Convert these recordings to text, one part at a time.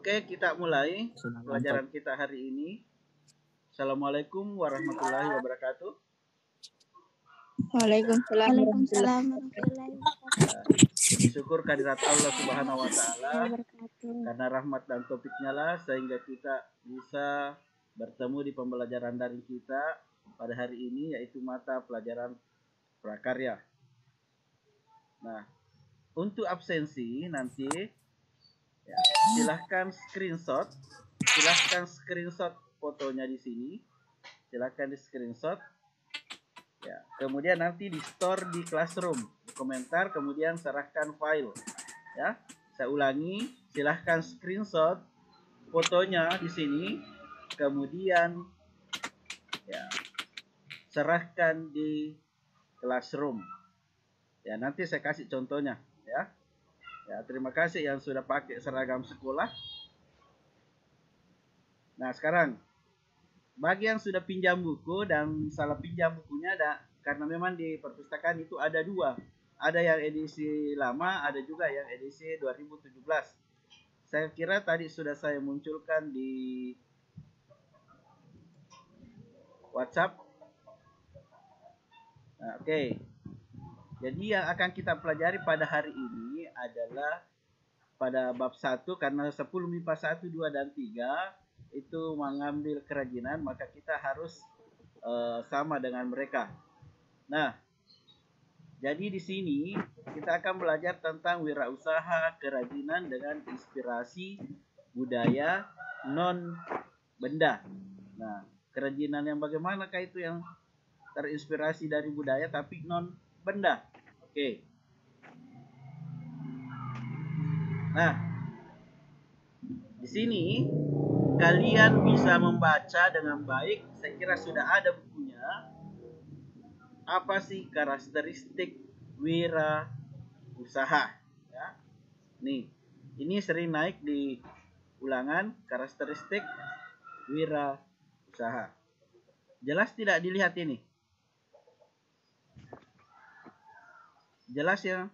Oke, kita mulai pelajaran Mantap. kita hari ini. Assalamualaikum warahmatullahi wabarakatuh. Waalaikumsalam. Waalaikumsalam warahmatullahi Puji syukur kehadirat Allah Subhanahu wa taala wabarakatuh. karena rahmat dan taufiknya lah sehingga kita bisa bertemu di pembelajaran daring kita pada hari ini, yaitu mata pelajaran prakarya. Nah, untuk absensi nanti ya, silahkan screenshot fotonya di sini, silahkan di screenshot ya, kemudian nanti di store di Classroom, di komentar, kemudian serahkan file ya. Saya ulangi, silahkan screenshot fotonya di sini, kemudian ya serahkan di Classroom ya. Nanti saya kasih contohnya ya. Ya, terima kasih yang sudah pakai seragam sekolah. Nah, sekarang bagi yang sudah pinjam buku dan salah pinjam bukunya, karena memang di perpustakaan itu ada dua. Ada yang edisi lama, ada juga yang edisi 2017. Saya kira tadi sudah saya munculkan di WhatsApp. Nah, oke. Jadi yang akan kita pelajari pada hari ini adalah pada bab 1, karena 10 MIPA 1, 2, dan 3 itu mengambil kerajinan, maka kita harus sama dengan mereka. Nah, jadi di sini kita akan belajar tentang wirausaha kerajinan dengan inspirasi budaya non benda. Nah, kerajinan yang bagaimanakah itu yang terinspirasi dari budaya tapi non benda? Oke. Nah, di sini kalian bisa membaca dengan baik. Saya kira sudah ada bukunya. Apa sih karakteristik wira usaha? Ya. Nih, ini sering naik di ulangan, karakteristik wira usaha. Jelas tidak dilihat ini? Jelas ya?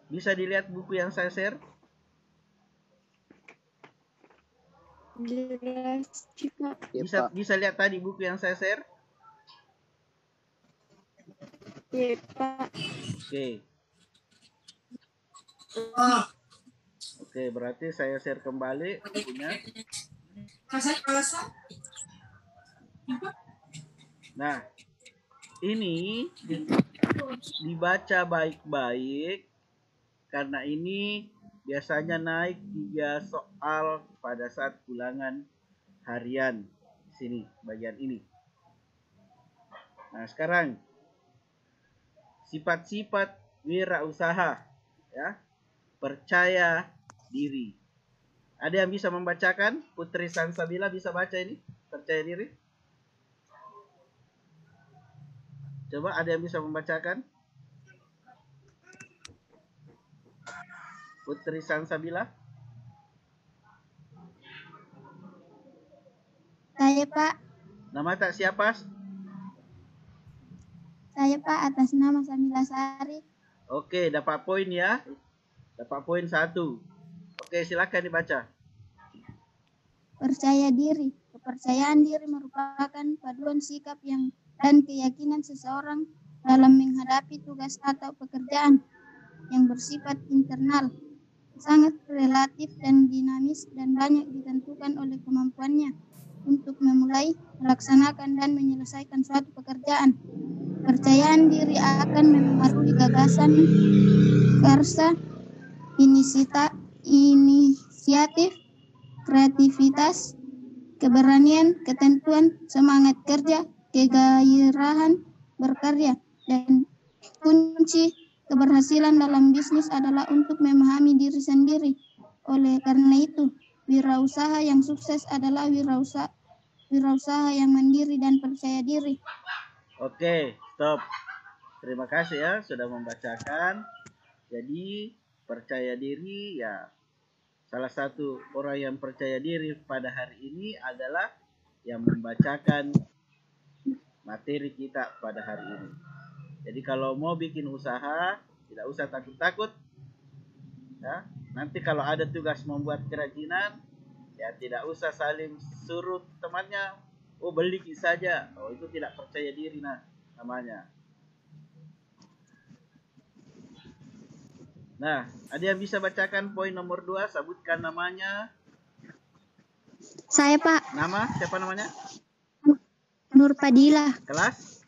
Bisa dilihat buku yang saya share? Bisa lihat tadi buku yang saya share? Iya, Pak. Oke. Oke, berarti saya share kembali bukunya. Nah, ini dibaca baik-baik karena ini biasanya naik 3 soal pada saat ulangan harian di sini, bagian ini. Nah, sekarang sifat-sifat wirausaha ya. Percaya diri. Ada yang bisa membacakan? Putri Sansabila bisa baca ini? Percaya diri? Coba ada yang bisa membacakan? Putri Sansabila? Saya, Pak. Nama tak siapa? Saya, Pak, atas nama Samila Sari. Oke, dapat poin ya. Dapat poin 1. Oke, silakan dibaca. Percaya diri. Kepercayaan diri merupakan paduan sikap dan keyakinan seseorang dalam menghadapi tugas atau pekerjaan yang bersifat internal, sangat relatif dan dinamis, dan banyak ditentukan oleh kemampuannya untuk memulai, melaksanakan, dan menyelesaikan suatu pekerjaan. Kepercayaan diri akan memengaruhi gagasan, karsa, inisiatif, kreativitas, keberanian, ketentuan, semangat kerja, kegairahan berkarya, dan kunci keberhasilan dalam bisnis adalah untuk memahami diri sendiri. Oleh karena itu, wirausaha yang sukses adalah wirausaha yang mandiri dan percaya diri. Oke, stop. Terima kasih ya sudah membacakan. Jadi, percaya diri ya, salah satu orang yang percaya diri pada hari ini adalah yang membacakan materi kita pada hari ini. Jadi kalau mau bikin usaha, tidak usah takut-takut ya. Nanti kalau ada tugas membuat kerajinan, ya tidak usah saling suruh temannya, oh beli saja. Oh itu tidak percaya diri namanya. Nah, ada yang bisa bacakan poin nomor 2, sebutkan namanya. Saya, Pak. Nama, siapa namanya? Nur Padilla. Kelas?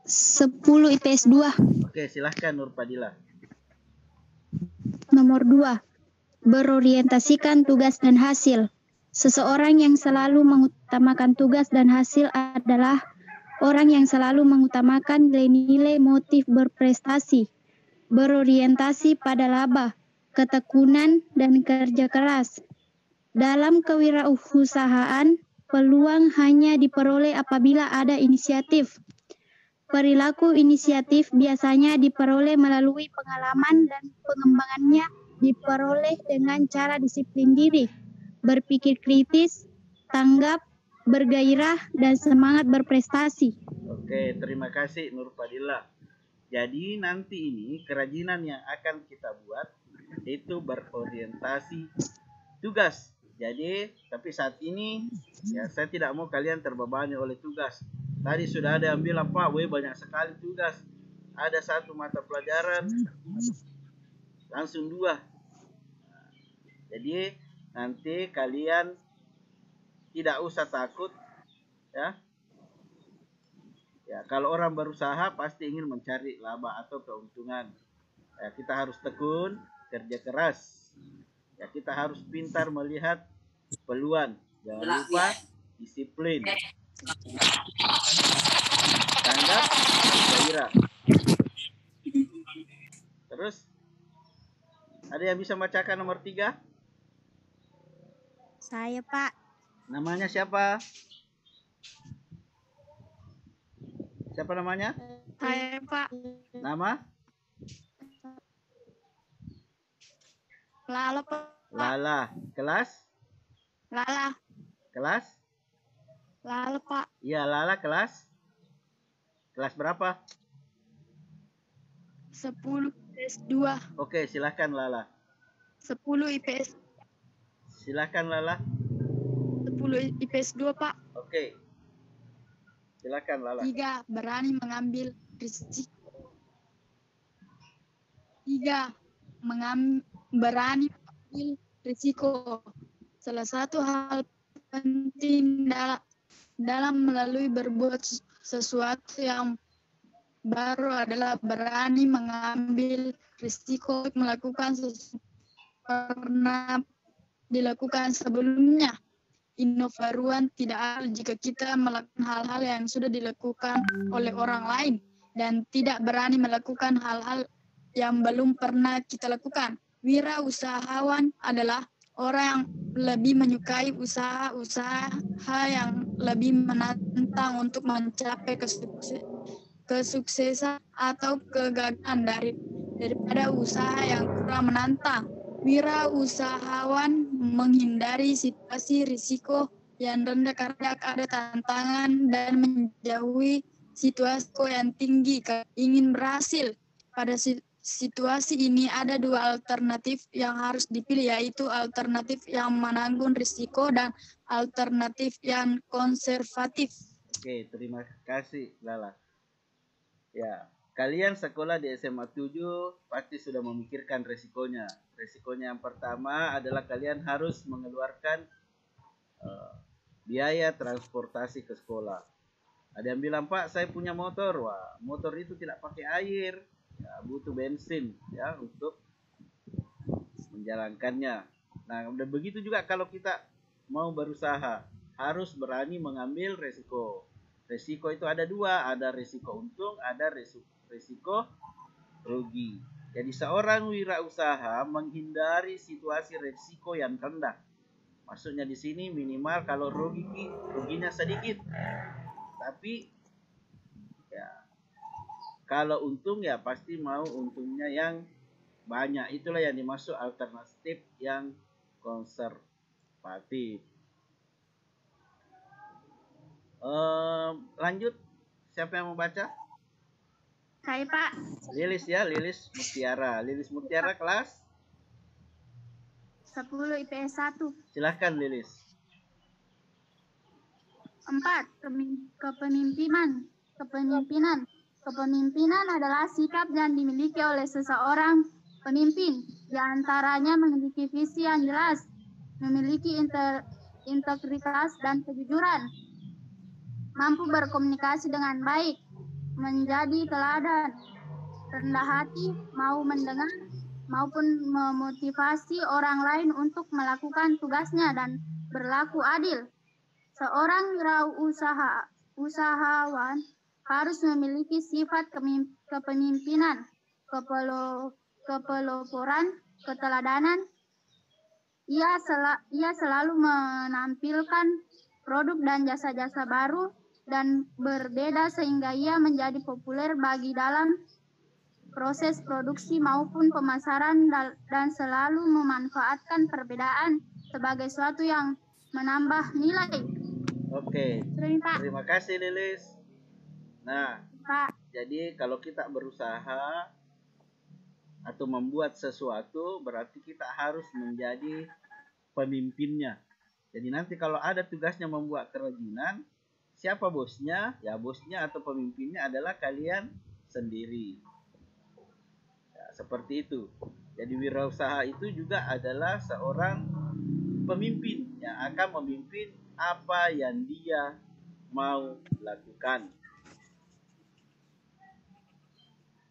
10 IPS 2. Oke, silahkan Nur Padilla. Nomor 2. Berorientasikan tugas dan hasil. Seseorang yang selalu mengutamakan tugas dan hasil adalah orang yang selalu mengutamakan nilai-nilai motif berprestasi, berorientasi pada laba, ketekunan, dan kerja keras. Dalam kewirausahaan, peluang hanya diperoleh apabila ada inisiatif. Perilaku inisiatif biasanya diperoleh melalui pengalaman dan pengembangannya diperoleh dengan cara disiplin diri, berpikir kritis, tanggap, bergairah, dan semangat berprestasi. Oke, terima kasih Nur Padilla. Jadi nanti ini kerajinan yang akan kita buat itu berorientasi tugas. Jadi, tapi saat ini ya saya tidak mau kalian terbebani oleh tugas. Tadi sudah ada yang bilang, Pak, banyak sekali tugas. Ada satu mata pelajaran, langsung 2. Jadi nanti kalian tidak usah takut, ya. Ya, kalau orang berusaha pasti ingin mencari laba atau keuntungan. Ya, kita harus tekun, kerja keras. Ya, kita harus pintar melihat peluang. Jangan lupa disiplin. Tanggap, gairah. Terus, ada yang bisa bacakan nomor 3? Saya, Pak. Namanya siapa? Siapa namanya? Saya, Pak. Nama? Lala, Pak. Lala. Kelas? Lala. Kelas? Lala, Pak. Iya, Lala kelas? Kelas berapa? 10 IPS 2. Oke, silahkan Lala. 10 IPS. Silahkan Lala. 10 IPS 2, Pak. Oke. Silakan Lala. 3. Berani mengambil risiko. 3. Berani mengambil risiko. Salah satu hal penting dalam melalui berbuat sesuatu yang baru adalah berani mengambil risiko melakukan sesuatu pernah dilakukan sebelumnya. Inovaruan tidak ada jika kita melakukan hal-hal yang sudah dilakukan oleh orang lain dan tidak berani melakukan hal-hal yang belum pernah kita lakukan. Wirausahawan adalah orang yang lebih menyukai usaha-usaha yang lebih menantang untuk mencapai kesuksesan atau kegagalan daripada usaha yang kurang menantang. Wirausahawan menghindari situasi risiko yang rendah karena ada tantangan dan menjauhi situasi yang tinggi ingin berhasil. Pada situasi ini ada 2 alternatif yang harus dipilih, yaitu alternatif yang menanggung risiko dan alternatif yang konservatif. Oke, terima kasih Lala. Ya, kalian sekolah di SMA 7 pasti sudah memikirkan resikonya. Resikonya yang pertama adalah kalian harus mengeluarkan biaya transportasi ke sekolah. Ada yang bilang, Pak, saya punya motor. Wah, motor itu tidak pakai air. Ya, butuh bensin ya untuk menjalankannya. Nah, dan begitu juga kalau kita mau berusaha, harus berani mengambil resiko. Resiko itu ada 2, ada resiko untung, ada resiko rugi. Jadi seorang wirausaha menghindari situasi resiko yang rendah. Maksudnya di sini minimal kalau ruginya sedikit. Tapi ya kalau untung ya pasti mau untungnya yang banyak. Itulah yang dimaksud alternatif yang konservatif. Lanjut, siapa yang mau baca? Saya, Pak. Lilis ya, Lilis Mutiara. Lilis Mutiara kelas 10 IPS 1. Silahkan Lilis. 4. Kepemimpinan. Kepemimpinan adalah sikap yang dimiliki oleh seseorang pemimpin. Di antaranya memiliki visi yang jelas, memiliki integritas dan kejujuran, mampu berkomunikasi dengan baik, menjadi teladan, rendah hati, mau mendengar, maupun memotivasi orang lain untuk melakukan tugasnya dan berlaku adil. Seorang usahawan harus memiliki sifat kepemimpinan, kepeloporan, keteladanan. Ia selalu menampilkan produk dan jasa-jasa baru dan berbeda sehingga ia menjadi populer bagi dalam proses produksi maupun pemasaran dan selalu memanfaatkan perbedaan sebagai sesuatu yang menambah nilai. Oke. Pak. Terima kasih Lilis. Nah, Pak. jadi kalau kita berusaha atau membuat sesuatu berarti kita harus menjadi pemimpinnya. Jadi nanti kalau ada tugasnya membuat kerajinan, siapa bosnya? Ya bosnya atau pemimpinnya adalah kalian sendiri. Ya, seperti itu. Jadi wirausaha itu juga adalah seorang pemimpin yang akan memimpin apa yang dia mau lakukan.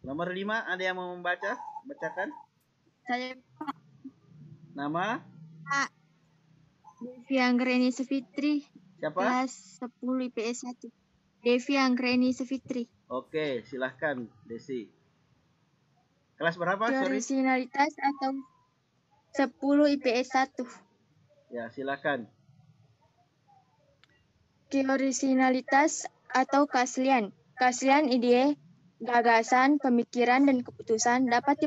Nomor 5, ada yang mau membaca? Bacakan. Saya Pak. Nama? Pak. Devi Anggreni Sefitri. Siapa? Kelas 10 IPS 1. Devi Anggreni Sefitri. Oke, silahkan Desi. Kelas berapa? Originalitas atau 10 IPS 1. Ya, silahkan. Originalitas atau keaslian. Keaslian ide, gagasan, pemikiran, dan keputusan dapat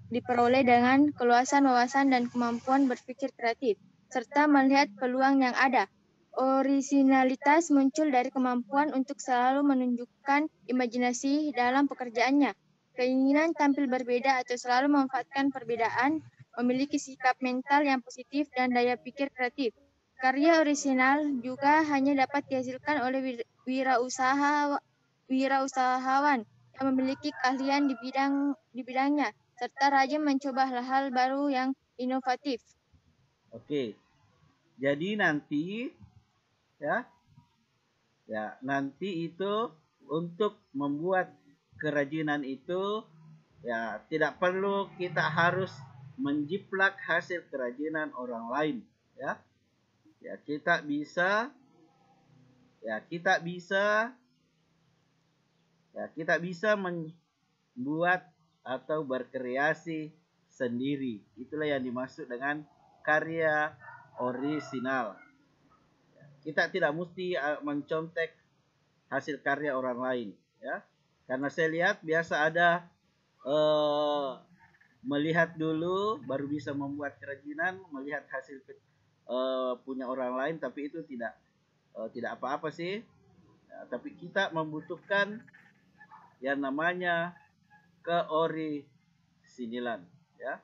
diperoleh dengan keluasan wawasan dan kemampuan berpikir kreatif, serta melihat peluang yang ada. Originalitas muncul dari kemampuan untuk selalu menunjukkan imajinasi dalam pekerjaannya, keinginan tampil berbeda atau selalu memanfaatkan perbedaan, memiliki sikap mental yang positif dan daya pikir kreatif. Karya orisinal juga hanya dapat dihasilkan oleh wirausahawan yang memiliki keahlian di bidangnya, serta rajin mencoba hal-hal baru yang inovatif. Oke. Jadi nanti nanti itu untuk membuat kerajinan itu ya tidak perlu kita harus menjiplak hasil kerajinan orang lain, ya. Ya, kita bisa membuat atau berkreasi sendiri. Itulah yang dimaksud dengan karya orisinal. Kita tidak mesti mencontek hasil karya orang lain, ya. Karena saya lihat biasa ada melihat dulu baru bisa membuat kerajinan, melihat hasil punya orang lain, tapi itu tidak apa-apa sih. Ya, tapi kita membutuhkan yang namanya keorisinilan, ya.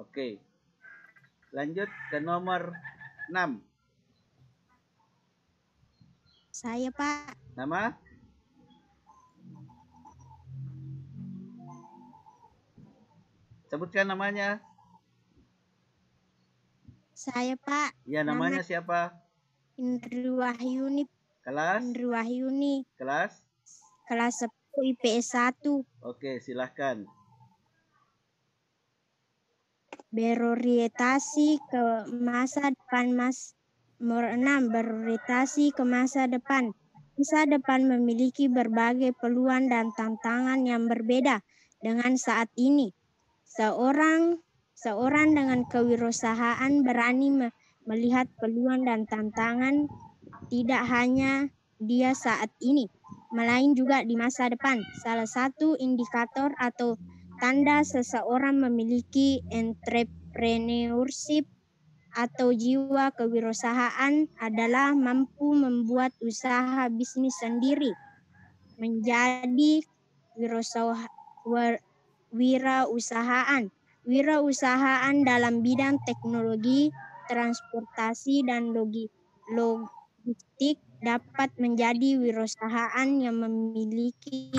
Oke. Lanjut ke nomor 6. Saya, Pak. Nama? Sebutkan namanya. Saya, Pak. Ya, namanya siapa? Indri Wahyuni. Kelas? Indri Wahyuni. Kelas? Kelas 10 IPS 1. Oke, silahkan. Berorientasi ke masa depan, Nomor 6. Berorientasi ke masa depan. Masa depan memiliki berbagai peluang dan tantangan yang berbeda dengan saat ini. Seorang dengan kewirausahaan berani melihat peluang dan tantangan tidak hanya dia saat ini, melainkan juga di masa depan. Salah satu indikator atau tanda seseorang memiliki entrepreneurship atau jiwa kewirausahaan adalah mampu membuat usaha bisnis sendiri. Menjadi wirausahaan. Wirausahaan dalam bidang teknologi, transportasi, dan logistik dapat menjadi wirausahaan yang memiliki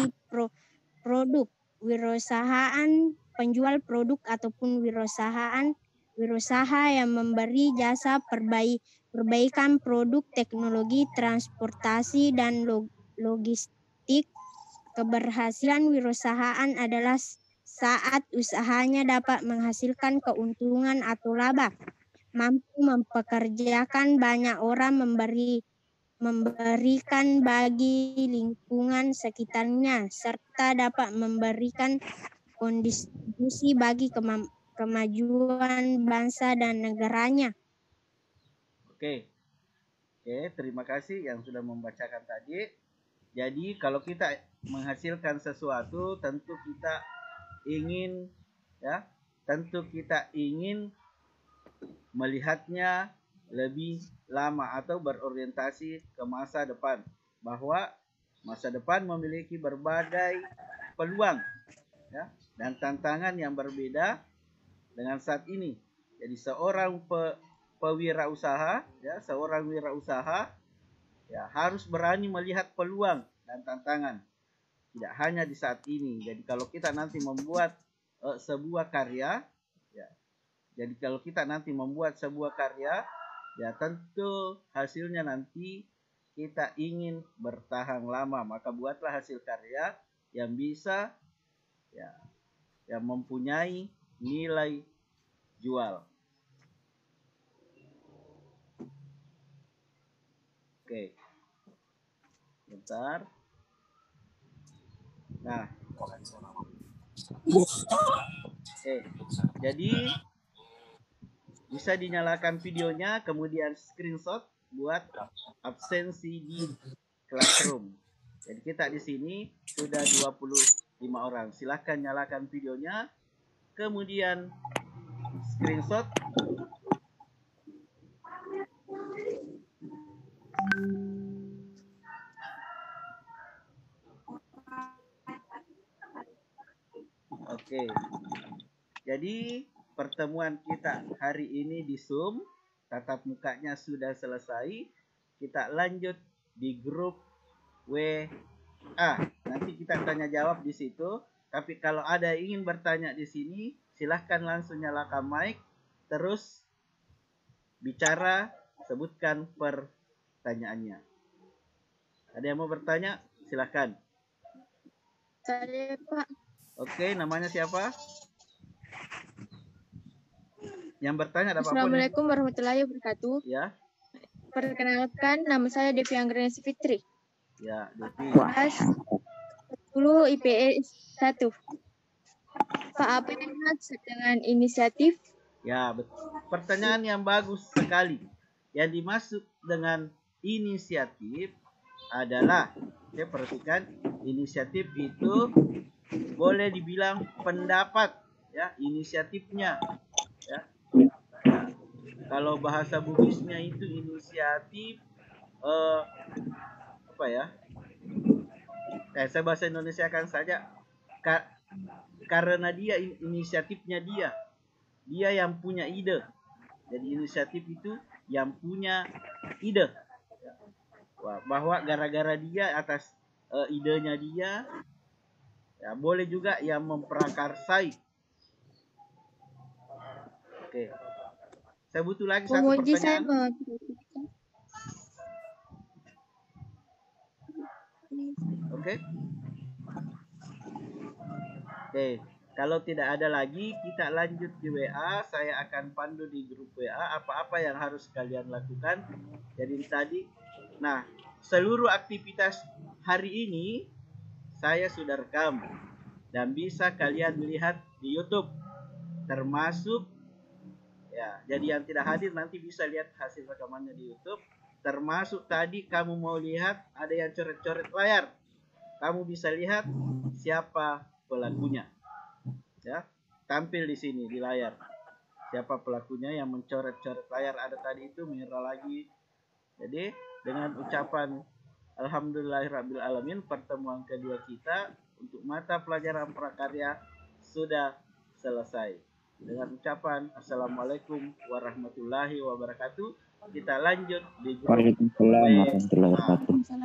produk, wirausahaan penjual produk, ataupun wirausaha yang memberi jasa perbaikan produk, teknologi, transportasi, dan logistik. Keberhasilan wirausahaan adalah saat usahanya dapat menghasilkan keuntungan atau laba, mampu mempekerjakan banyak orang, memberikan bagi lingkungan sekitarnya, serta dapat memberikan kontribusi bagi kemajuan bangsa dan negaranya. Oke, terima kasih yang sudah membacakan tadi. Jadi kalau kita menghasilkan sesuatu, tentu kita ingin melihatnya lebih lama atau berorientasi ke masa depan, bahwa masa depan memiliki berbagai peluang, ya, dan tantangan yang berbeda dengan saat ini. Jadi seorang pewirausaha, ya, seorang wirausaha, ya, harus berani melihat peluang dan tantangan, tidak hanya di saat ini. Jadi kalau kita nanti membuat sebuah karya, ya, jadi kalau kita nanti membuat sebuah karya, ya tentu hasilnya nanti kita ingin bertahan lama, maka buatlah hasil karya yang bisa, ya, yang mempunyai nilai jual. Oke, bentar. Nah, jadi bisa dinyalakan videonya, kemudian screenshot buat absensi di Classroom. Jadi kita di sini sudah 25 orang. Silahkan nyalakan videonya, kemudian screenshot. Oke. Jadi pertemuan kita hari ini di Zoom, tatap mukanya sudah selesai. Kita lanjut di grup WA. Nanti kita tanya jawab di situ. Tapi kalau ada yang ingin bertanya di sini, silahkan langsung nyalakan mic, terus bicara, sebutkan pertanyaannya. Ada yang mau bertanya? Silahkan. Saya, Pak. Oke, namanya siapa? Yang bertanya ada apa? Assalamualaikum warahmatullahi wabarakatuh. Ya. Perkenalkan, nama saya Devi Anggreni Fitri. Ya, Devi. Kelas 10 IPS 1. Pak, apa yang dimaksud dengan inisiatif? Ya, pertanyaan yang bagus sekali. Yang dimaksud dengan inisiatif adalah, saya perhatikan, inisiatif itu boleh dibilang pendapat, ya, inisiatifnya, ya. Kalau bahasa Bugisnya itu inisiatif apa ya? Saya bahasa Indonesia kan saja, karena dia inisiatifnya dia yang punya ide. Jadi inisiatif itu yang punya ide. Bahwa gara-gara dia atas idenya dia, ya, boleh juga yang memprakarsai. Oke. Saya butuh lagi satu pertanyaan. Oke. Kalau tidak ada lagi, kita lanjut di WA. Saya akan pandu di grup WA apa-apa yang harus kalian lakukan. Jadi tadi, nah, seluruh aktivitas hari ini saya sudah rekam dan bisa kalian lihat di YouTube, termasuk, ya, jadi yang tidak hadir nanti bisa lihat hasil rekamannya di YouTube. Termasuk tadi kamu mau lihat ada yang coret-coret layar, kamu bisa lihat siapa pelakunya, ya, tampil di sini di layar siapa pelakunya yang mencoret-coret layar. Ada tadi itu merah lagi. Jadi dengan ucapan alhamdulillahirabbil alamin, pertemuan kedua kita untuk mata pelajaran prakarya sudah selesai. Dengan ucapan Assalamualaikum warahmatullahi wabarakatuh, kita lanjut di grup Waalaikumsalam WA. warahmatullahi wabarakatuh. Salam.